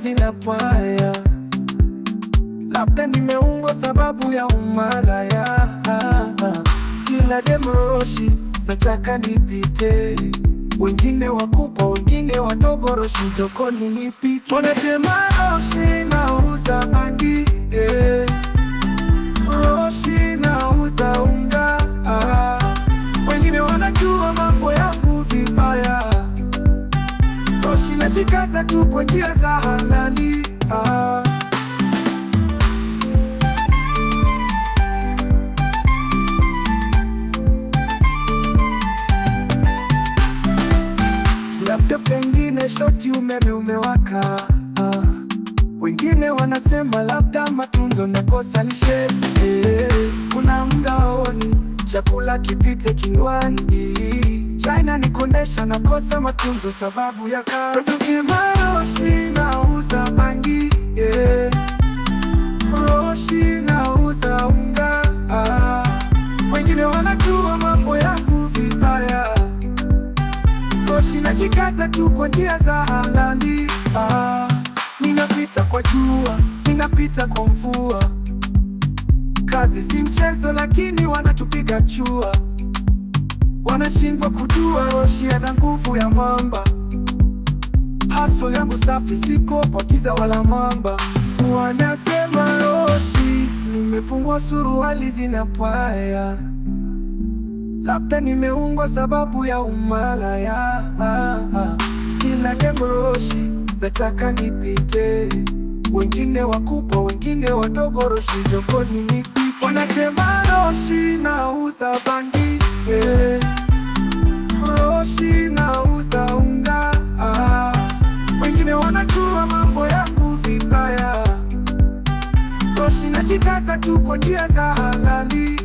zinapwaya. Labda nimeumbwa sababu ya umalaya. Kila demu Roshi nataka nipite, wengine wakubwa, wengine wadogo, Roshi jokoni nipite. Wanasema Roshi nauza bangi, Roshi nauza unga, wengine wanajua mambo yangu vibaya. Roshi najikaza tu kwa njia za halali. Labda pengine shoti umeme umewaka, wengine wanasema labda matunzo nakosa lishe. Kuna muda oni chakula kipite kinywani, China nikondesha nakosa matunzo sababu ya kazi. Roshi nauza bangi, Roshi nauza unga, wengine wanajua mambo yangu vibaya. Roshi najikaza tu kwa njia za halali. Ninapita kwa jua, ninapita kwa mvua, kazi si mchezo lakini wanatupiga chua. Wanashindwa kujua Roshi ana nguvu ya mamba. Hustle yangu safi, siko kwa giza wala mamba. Wanasema Roshi nimepungua, suruali zinapwaya. Labda nimeungwa sababu ya umalaya. Kila demu Roshi nataka nipite, wengine wakubwa, wengine wadogo, Roshi jokoni nipite. Wanasema Roshi nauza bangi, Roshi nauza unga, wengine wanajua mambo yangu vibaya. Roshi najikaza tu kwa njia za halali.